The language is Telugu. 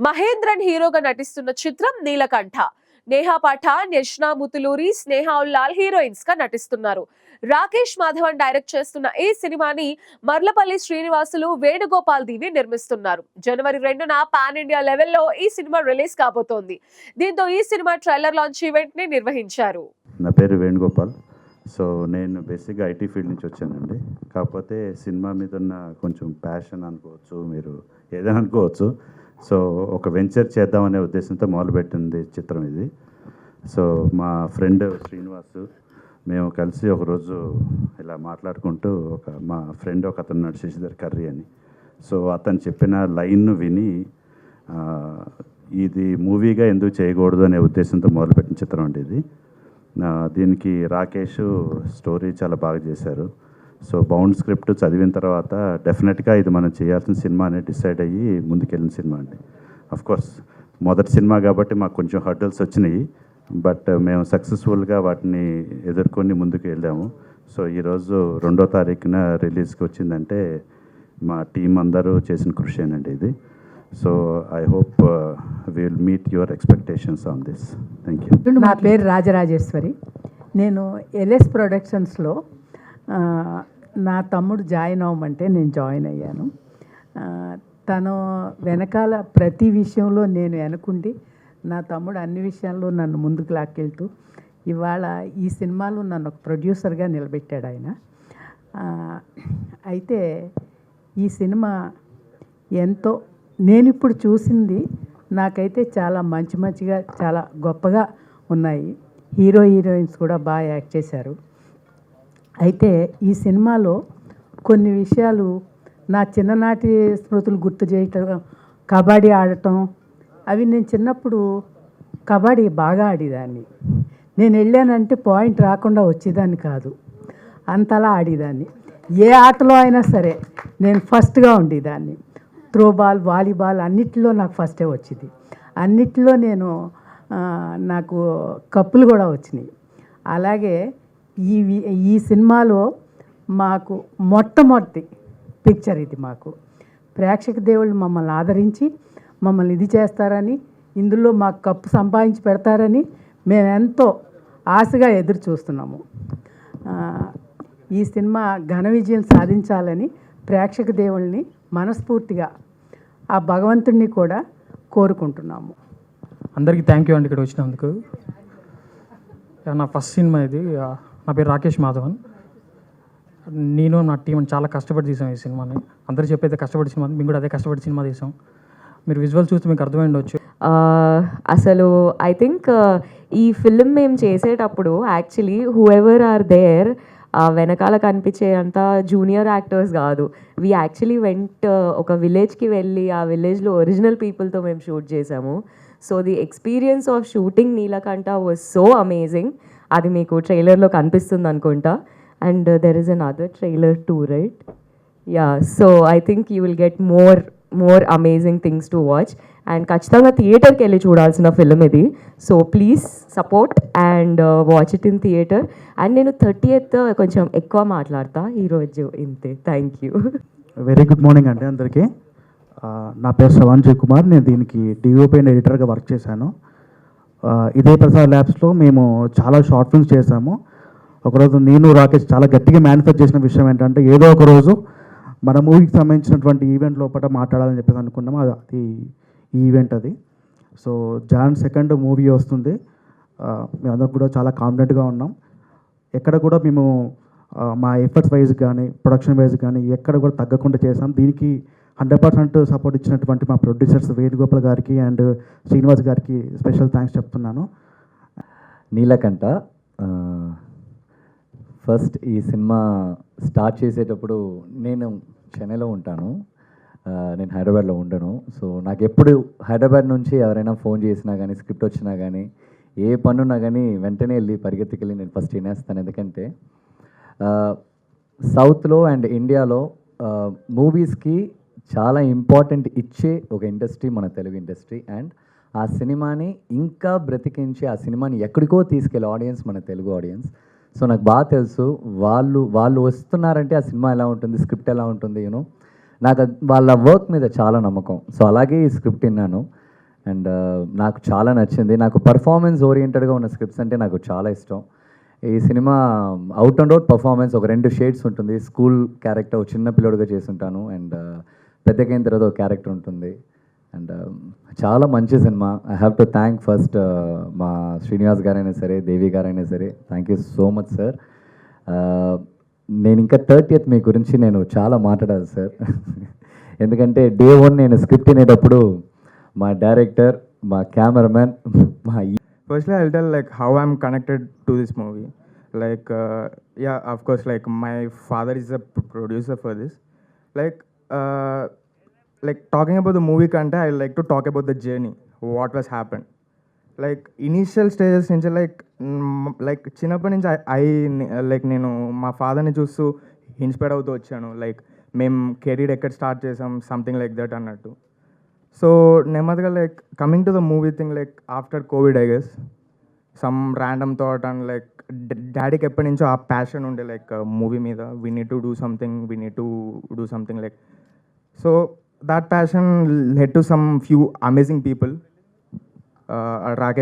మహేంద్రన్ హీరోగా నటిస్తున్న చిత్రం నీలకంఠ. నేహా పఠాన్, యష్నా ముతులూరి, స్నేహా ఉల్లాల్ హీరోయిన్స్ గా నటిస్తున్నారు. రాకేష్ మాధవన్ డైరెక్ట్ చేస్తున్న ఈ సినిమాని మర్లపల్లి శ్రీనివాసులు, వేణుగోపాల్ దీవి నిర్మిస్తున్నారు. జనవరి 2న పాన్ ఇండియా లెవెల్లో ఈ సినిమా రిలీజ్ కాబోతోంది. దీంతో ఈ సినిమా ట్రైలర్ లాంచ్ ఈవెంట్ ని నిర్వహించారు. నా పేరు వేణుగోపాల్. సో నేను బేసిక్గా ఐటీ ఫీల్డ్ నుంచి వచ్చానండి. కాకపోతే సినిమా మీద ఉన్న కొంచెం ప్యాషన్ అనుకోవచ్చు, మీరు ఏదైనా అనుకోవచ్చు. సో ఒక వెంచర్ చేద్దామనే ఉద్దేశంతో మొదలుపెట్టింది చిత్రం ఇది. సో మా ఫ్రెండ్ శ్రీనివాసు, మేము కలిసి ఒకరోజు ఇలా మాట్లాడుకుంటూ మా ఫ్రెండ్ ఒక అతను ఉన్నాడు శశిధర్ కర్రీ అని. సో అతను చెప్పిన లైన్ను విని ఇది మూవీగా ఎందుకు చేయకూడదు అనే ఉద్దేశంతో మొదలుపెట్టిన చిత్రం అండి ఇది. దీనికి రాకేష్ స్టోరీ చాలా బాగా చేశారు. సో బౌండ్ స్క్రిప్ట్ చదివిన తర్వాత డెఫినెట్గా ఇది మనం చేయాల్సిన సినిమా అని డిసైడ్ అయ్యి ముందుకెళ్ళిన సినిమా అండి. అఫ్కోర్స్ మొదటి సినిమా కాబట్టి మాకు కొంచెం హర్డల్స్ వచ్చినాయి, బట్ మేము సక్సెస్ఫుల్గా వాటిని ఎదుర్కొని ముందుకు వెళ్ళాము. సో ఈరోజు 2వ తారీఖున రిలీజ్కి వచ్చిందంటే మా టీం అందరూ చేసిన కృషియేనండి ఇది. So I hope will meet your expectations on this. Thank you. నా పేరు రాజరాజేశ్వరి. నేను ఎల్ఎస్ ప్రొడక్షన్స్లో నా తమ్ముడు జాయిన్ అవ్వమంటే నేను జాయిన్ అయ్యాను. తను వెనకాల ప్రతి విషయంలో నేను వెనకుండి నా తమ్ముడు అన్ని విషయాల్లో నన్ను ముందుకు లాక్కెళ్తూ ఇవాళ ఈ సినిమాలో నన్ను ఒక ప్రొడ్యూసర్గా నిలబెట్టాడు ఆయన. అయితే ఈ సినిమా ఎంతో నేను ఇప్పుడు చూసింది నాకైతే చాలా మంచిగా చాలా గొప్పగా ఉన్నాయి. హీరోయిన్స్ కూడా బాగా యాక్ట్ చేశారు. అయితే ఈ సినిమాలో కొన్ని విషయాలు నా చిన్ననాటి స్మృతులు గుర్తు చేయటం, కబడ్డీ ఆడటం, అవి నేను చిన్నప్పుడు కబడ్డీ బాగా ఆడేదాన్ని. నేను వెళ్ళానంటే పాయింట్ రాకుండా వచ్చేదాన్ని కాదు, అంతలా ఆడేదాన్ని. ఏ ఆటలో అయినా సరే నేను ఫస్ట్గా ఉండేదాన్ని. త్రోబాల్, వాలీబాల్ అన్నిటిలో నాకు ఫస్టే వచ్చింది. అన్నిటిలో నేను నాకు కప్పులు కూడా వచ్చినాయి. అలాగే ఈ సినిమాలో మాకు మొట్టమొదటి పిక్చర్ ఇది. మాకు ప్రేక్షక దేవుళ్ళు మమ్మల్ని ఆదరించి మమ్మల్ని ఇది చేస్తారని, ఇందులో మాకు కప్పు సంపాదించి పెడతారని మేము ఎంతో ఆశగా ఎదురు చూస్తున్నాము. ఈ సినిమా ఘన విజయం సాధించాలని ప్రేక్షక దేవుళ్ళని మనస్ఫూర్తిగా ఆ భగవంతుడిని కూడా కోరుకుంటున్నాము. అందరికీ థ్యాంక్ యూ అండి ఇక్కడ వచ్చినందుకు. నా ఫస్ట్ సినిమా ఇది. నా పేరు రాకేష్ మాధవన్. నేను నా టీం చాలా కష్టపడి తీసాం ఈ సినిమాని. అందరూ చెప్పేది కష్టపడి సినిమా, మేము కూడా అదే కష్టపడి సినిమా తీసాం. మీరు విజువల్ చూస్తే మీకు అర్థమై ఉండొచ్చు. అసలు ఐ థింక్ ఈ ఫిల్మ్ మేము చేసేటప్పుడు యాక్చువల్లీ హూఎవర్ ఆర్ దేర్ వెనకాల కనిపించే అంత జూనియర్ యాక్టర్స్ కాదు. వీ యాక్చువల్లీ వెంట్ ఒక విలేజ్కి వెళ్ళి ఆ విలేజ్లో ఒరిజినల్ పీపుల్తో మేము షూట్ చేసాము. So the experience of shooting Neelakantha was so amazing. అది మీకు ట్రైలర్లో కనిపిస్తుంది అనుకుంటా. And there is another trailer too, right? Yeah, so I think you will get more amazing things to watch. And ఖచ్చితంగా థియేటర్కి వెళ్ళి చూడాల్సిన ఫిల్మ్ ఇది. So please support and watch it in theatre. And నేను 30th కొంచెం ఎక్కువ మాట్లాడతా ఈరోజు, ఇంతే. Thank you. Very good morning అండి అందరికీ. నా పేరు శ్రవణ్ కుమార్. నేను దీనికి డిఓపి అండ్ ఎడిటర్గా వర్క్ చేశాను. ఇదే ప్రసాద్ ల్యాబ్స్లో మేము చాలా షార్ట్ ఫిల్మ్స్ చేశాము. ఒకరోజు నేను రాకేష్ చాలా గట్టిగా మేనిఫెస్ట్ చేసిన విషయం ఏంటంటే ఏదో ఒక రోజు మన మూవీకి సంబంధించినటువంటి ఈవెంట్ లోపల మాట్లాడాలని చెప్పేసి అనుకున్నాము. అది ఈ ఈవెంట్ అది. సో Jan 2 మూవీ వస్తుంది. మేమందరం కూడా చాలా కాన్ఫిడెంట్గా ఉన్నాం. ఎక్కడ కూడా మేము మా ఎఫర్ట్స్ వైజ్ కానీ ప్రొడక్షన్ వైజ్ కానీ ఎక్కడ కూడా తగ్గకుండా చేసాం. దీనికి 100% సపోర్ట్ ఇచ్చినటువంటి మా ప్రొడ్యూసర్స్ వేణుగోపాల్ గారికి అండ్ శ్రీనివాస్ గారికి స్పెషల్ థ్యాంక్స్ చెప్తున్నాను. నీలకంఠ ఫస్ట్ ఈ సినిమా స్టార్ట్ చేసేటప్పుడు నేను చెన్నైలో ఉంటాను, నేను హైదరాబాద్లో ఉండను. సో నాకు ఎప్పుడు హైదరాబాద్ నుంచి ఎవరైనా ఫోన్ చేసినా కానీ స్క్రిప్ట్ వచ్చినా కానీ ఏ పనున్నా కానీ వెంటనే వెళ్ళి పరిగెత్తుకెళ్ళి నేను ఫస్ట్ వినేస్తాను. ఎందుకంటే సౌత్లో అండ్ ఇండియాలో మూవీస్కి చాలా ఇంపార్టెంట్ ఇచ్చే ఒక ఇండస్ట్రీ మన తెలుగు ఇండస్ట్రీ. అండ్ ఆ సినిమాని ఇంకా బ్రతికించి ఆ సినిమాని ఎక్కడికో తీసుకెళ్ళే ఆడియన్స్ మన తెలుగు ఆడియన్స్. సో నాకు బాగా తెలుసు వాళ్ళు వస్తున్నారంటే ఆ సినిమా ఎలా ఉంటుంది, స్క్రిప్ట్ ఎలా ఉంటుంది, నాకు వాళ్ళ వర్క్ మీద చాలా నమ్మకం. సో అలాగే ఈ స్క్రిప్ట్ విన్నాను. అండ్ నాకు చాలా నచ్చింది. నాకు పర్ఫార్మెన్స్ ఓరియంటెడ్గా ఉన్న స్క్రిప్ట్స్ అంటే నాకు చాలా ఇష్టం. ఈ cinema out and out performance, ఒక 2 షేడ్స్ ఉంటుంది. స్కూల్ క్యారెక్టర్ చిన్న పిల్లోడుగా చేసుంటాను, అండ్ పెద్దగైన తర్వాత ఒక క్యారెక్టర్ ఉంటుంది. అండ్ చాలా మంచి cinema. I have to thank first మా శ్రీనివాస్ గారైనా సరే, దేవి గారైనా సరే, thank you so much sir. నేను ఇంకా 30th మీ గురించి నేను చాలా మాట్లాడాలి సార్. ఎందుకంటే డే 1 నేను స్క్రిప్ట్ వినేటప్పుడు మా డైరెక్టర్, మా కెమెరామెన్, మా Firstly, I'll tell like how I'm connected to this movie. Like, yeah, of course, like my father is a producer for this. Like, talking about the movie content, I like to talk about the journey, what was happened. Like initial stages నుంచి like చిన్నప్పటి నుంచి లైక్ నేను మా ఫాదర్ని చూస్తూ ఇన్స్పైర్ అవుతూ వచ్చాను. లైక్ మేము కెరీర్ ఎక్కడ స్టార్ట్ చేసాం, సంథింగ్ లైక్ దట్ అన్నట్టు. సో నెమ్మదిగా like coming to the movie thing, like after Covid I guess some random thought and like డాడీకి ఎప్పటి నుంచో ఆ ప్యాషన్ ఉండే లైక్ మూవీ మీద. We need to do something like. So that passion led to some few amazing people. Rakesh